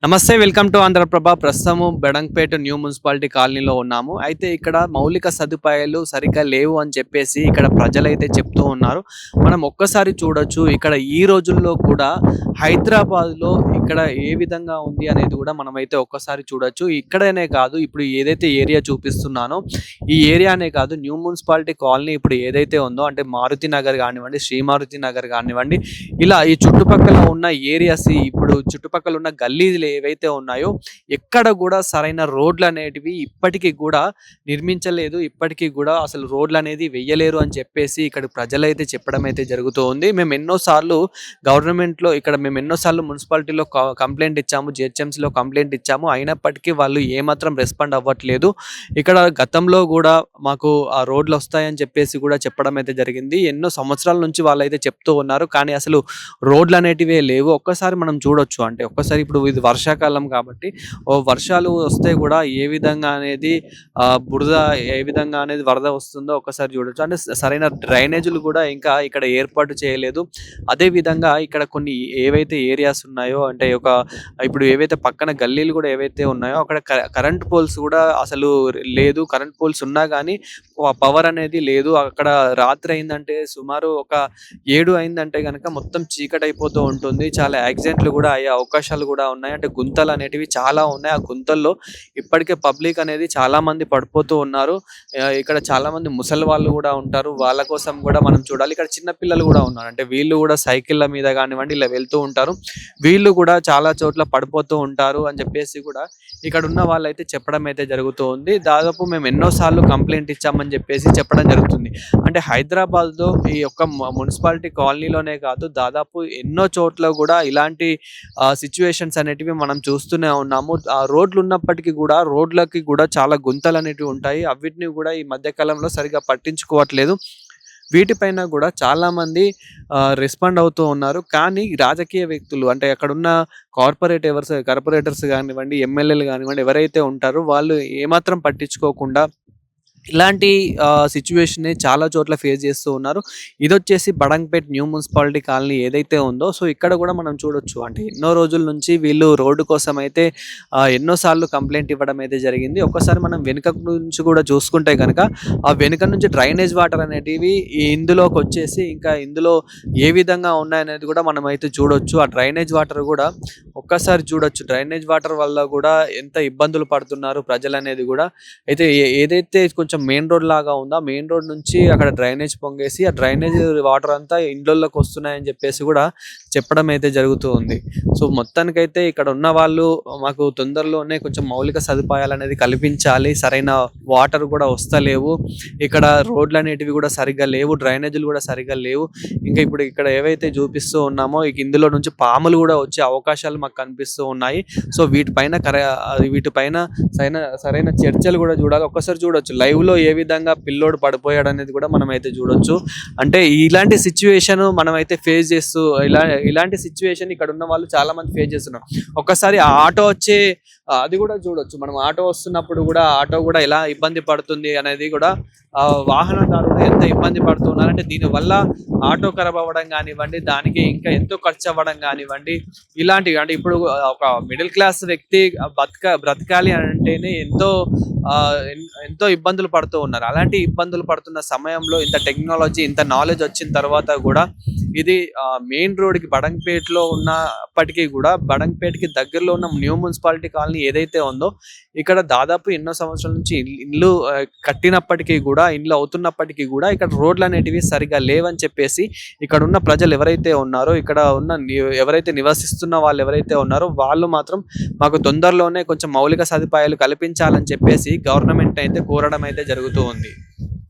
నమస్తే. Welcome to Andhra Prabha. ప్రస్తుతము Bedangapeta new municipality కాలనీలో ఉన్నాము. అయితే ఇక్కడ మౌలిక సదుపాయాలు సరిగ్గా లేవు అని చెప్పేసి ఇక్కడ ప్రజలైతే చెప్తూ ఉన్నారు. మనం ఒక్కసారి చూడొచ్చు ఇక్కడ ఈ రోజుల్లో కూడా హైదరాబాద్‌లో ఇక్కడ ఏ విధంగా ఉంది అనేది కూడా మనమైతే ఒక్కసారి చూడొచ్చు. ఇక్కడనే కాదు, ఇప్పుడు ఏదైతే ఏరియా చూపిస్తున్నానో ఈ ఏరియానే కాదు, న్యూ మున్సిపాలిటీ కాలనీ ఇప్పుడు ఏదైతే ఉందో అంటే మారుతి నగర్ కానివ్వండి, శ్రీ మారుతి నగర్ కానివ్వండి, ఇలా ఈ చుట్టుపక్కల ఉన్న ఏరియాస్, ఇప్పుడు చుట్టుపక్కల ఉన్న గల్లీలు ఏవైతే ఉన్నాయో ఎక్కడ కూడా సరైన రోడ్లు అనేటివి ఇప్పటికీ కూడా నిర్మించలేదు. ఇప్పటికీ కూడా అసలు రోడ్లు అనేది వెయ్యలేరు అని చెప్పేసి ఇక్కడ ప్రజలైతే చెప్పడం అయితే జరుగుతూ ఉంది. మేము ఎన్నోసార్లు గవర్నమెంట్లో మేము ఎన్నోసార్లు మున్సిపాలిటీలో కంప్లైంట్ ఇచ్చాము, జిహెచ్ఎంసీలో కంప్లైంట్ ఇచ్చాము. అయినప్పటికీ వాళ్ళు ఏమాత్రం రెస్పాండ్ అవ్వట్లేదు. ఇక్కడ గతంలో కూడా మాకు ఆ రోడ్లు వస్తాయని చెప్పేసి కూడా చెప్పడం అయితే జరిగింది. ఎన్నో సంవత్సరాల నుంచి వాళ్ళైతే చెప్తూ ఉన్నారు. కానీ అసలు రోడ్లు అనేటివే లేవు. ఒక్కసారి మనం చూడొచ్చు, అంటే ఒక్కసారి ఇప్పుడు ఇది వర్షాకాలం కాబట్టి వర్షాలు వస్తే కూడా ఏ విధంగా అనేది బురద, ఏ విధంగా అనేది వరద వస్తుందో ఒక్కసారి చూడొచ్చు. అంటే సరైన డ్రైనేజీలు కూడా ఇంకా ఇక్కడ ఏర్పాటు చేయలేదు. అదే విధంగా ఇక్కడ కొన్ని ఏవైతే ఏరియాస్ ఉన్నాయో, అంటే ఇప్పుడు ఏవైతే పక్కన గల్లీలు కూడా ఏవైతే ఉన్నాయో అక్కడ కరెంట్ పోల్స్ కూడా అసలు లేదు. కరెంట్ పోల్స్ ఉన్నా కానీ పవర్ అనేది లేదు. అక్కడ రాత్రి అయిందంటే సుమారు ఒక 7 అయిందంటే కనుక మొత్తం చీకటి అయిపోతూ ఉంటుంది. చాలా యాక్సిడెంట్లు కూడా అయ్యే అవకాశాలు కూడా ఉన్నాయి. అంటే గుంతలు అనేటివి చాలా ఉన్నాయి. ఆ గుంతల్లో ఇప్పటికే పబ్లిక్ అనేది చాలా మంది పడిపోతూ ఉన్నారు. ఇక్కడ చాలా మంది ముసలి వాళ్ళు కూడా ఉంటారు. వాళ్ళ కోసం కూడా మనం చూడాలి. ఇక్కడ చిన్న పిల్లలు కూడా ఉన్నారు. అంటే వీళ్ళు కూడా సైకిళ్ళ మీద కానివ్వండి ఇలా వెళ్తూ ఉంటారు. వీళ్ళు కూడా చాలా చోట్ల పడిపోతూ ఉంటారు అని చెప్పేసి కూడా ఇక్కడ ఉన్న వాళ్ళైతే చెప్పడం అయితే జరుగుతూ ఉంది. దాదాపు మేము ఎన్నోసార్లు కంప్లైంట్ ఇచ్చామని చెప్పేసి చెప్పడం జరుగుతుంది. అంటే హైదరాబాద్లో ఈ యొక్క మున్సిపాలిటీ కాలనీలోనే కాదు, దాదాపు ఎన్నో చోట్ల కూడా ఇలాంటి సిచ్యువేషన్స్ అనేటివి మనం చూస్తూనే ఉన్నాము. ఆ రోడ్లు ఉన్నప్పటికీ కూడా రోడ్లకి కూడా చాలా గుంతలు అనేటివి ఉంటాయి. అవిటిని కూడా ఈ మధ్య కాలంలో సరిగా పట్టించుకోవట్లేదు. వీటిపైన కూడా చాలామంది రెస్పాండ్ అవుతూ ఉన్నారు. కానీ రాజకీయ వ్యక్తులు, అంటే అక్కడున్న కార్పొరేటర్స్ కానివ్వండి, ఎమ్మెల్యేలు కానివ్వండి, ఎవరైతే ఉంటారో వాళ్ళు ఏమాత్రం పట్టించుకోకుండా ఇలాంటి సిచ్యువేషన్‌ని చాలా చోట్ల ఫేస్ చేస్తూ ఉన్నారు. ఇదొచ్చేసి బడంగపేట్ న్యూ మున్సిపాలిటీ కాలనీ ఏదైతే ఉందో, సో ఇక్కడ కూడా మనం చూడొచ్చు. అంటే ఎన్నో రోజుల నుంచి వీళ్ళు రోడ్డు కోసం అయితే ఎన్నో సార్లు కంప్లైంట్ ఇవ్వడం అయితే జరిగింది. ఒక్కసారి మనం వెనుక నుంచి కూడా చూసుకుంటే గనక ఆ వెనుక నుంచి డ్రైనేజ్ వాటర్ అనేటివి ఇందులోకి వచ్చేసి ఇంకా ఇందులో ఏ విధంగా ఉన్నాయనేది కూడా మనం అయితే చూడొచ్చు. ఆ డ్రైనేజ్ వాటర్ కూడా ఒక్కసారి చూడొచ్చు. డ్రైనేజ్ వాటర్ వల్ల కూడా ఎంత ఇబ్బందులు పడుతున్నారు ప్రజలనేది కూడా. అయితే ఏదైతే కొంచెం మెయిన్ రోడ్ లాగా ఉందా, మెయిన్ రోడ్ నుంచి అక్కడ డ్రైనేజ్ పొంగేసి ఆ డ్రైనేజ్ వాటర్ అంతా ఇండ్లలోకి వస్తున్నాయని చెప్పేసి కూడా చెప్పడం అయితే జరుగుతూ ఉంది. సో మొత్తానికైతే ఇక్కడ ఉన్న వాళ్ళు మాకు తొందరలోనే కొంచెం మౌలిక సదుపాయాలు అనేది కల్పించాలి. సరైన వాటర్ కూడా వస్తలేవు. ఇక్కడ రోడ్లు అనేటివి కూడా సరిగ్గా లేవు. డ్రైనేజీలు కూడా సరిగ్గా లేవు. ఇంకా ఇప్పుడు ఇక్కడ ఏవైతే చూపిస్తూ ఉన్నామో ఇందులో నుంచి పాములు కూడా వచ్చే అవకాశాలు మాకు కనిపిస్తూ ఉన్నాయి. సో వీటిపైన సరైన చర్చలు కూడా చూడాలి. ఒక్కసారి చూడొచ్చు లైవ్లో ఏ విధంగా పిల్లోడు పడిపోయాడు అనేది కూడా మనం అయితే చూడొచ్చు. అంటే ఇలాంటి సిచ్యువేషన్ మనం అయితే ఫేస్ చేస్తూ ఇలాంటి సిచ్యువేషన్ ఇక్కడ ఉన్న వాళ్ళు చాలా మంది ఫేస్ చేస్తున్నారు. ఒక్కసారి ఆ ఆటో వచ్చే అది కూడా చూడొచ్చు. మనం ఆటో వస్తున్నప్పుడు కూడా ఆటో కూడా ఎలా ఇబ్బంది పడుతుంది అనేది కూడా వాహనదారుడు ఎంత ఇబ్బంది పడుతున్నారంటే దీనివల్ల ఆటో ఖరాబ్ అవ్వడం కానివ్వండి, దానికి ఇంకా ఎంతో ఖర్చు అవ్వడం కానివ్వండి, ఇలాంటివి. అంటే ఇప్పుడు ఒక మిడిల్ క్లాస్ వ్యక్తి బ్రతకాలి అంటేనే ఎంతో ఇబ్బందులు పడుతూ ఉన్నారు. అలాంటి ఇబ్బందులు పడుతున్న సమయంలో ఇంత టెక్నాలజీ, ఇంత నాలెడ్జ్ వచ్చిన తర్వాత కూడా ఇది మెయిన్ రోడ్కి బడంగపేటలో ఉన్నప్పటికీ కూడా బడంగపేటకి దగ్గరలో ఉన్న న్యూ మున్సిపాలిటీ కాలనీ ఏదైతే ఉందో ఇక్కడ దాదాపు ఎన్నో సంవత్సరాల నుంచి ఇల్లు కట్టినప్పటికీ కూడా, ఇండ్లు అవుతున్నప్పటికీ కూడా ఇక్కడ రోడ్లు అనేటివి సరిగా లేవని చెప్పేసి ఇక్కడ ఉన్న ప్రజలు ఎవరైతే ఉన్నారో, ఇక్కడ ఉన్న ఎవరైతే నివసిస్తున్న వాళ్ళు ఎవరైతే ఉన్నారో వాళ్ళు మాత్రం మాకు తొందరలోనే కొంచెం మౌలిక సదుపాయాలు కల్పించాలని చెప్పేసి గవర్నమెంట్ అయితే కోరడం అయితే జరుగుతూ ఉంది.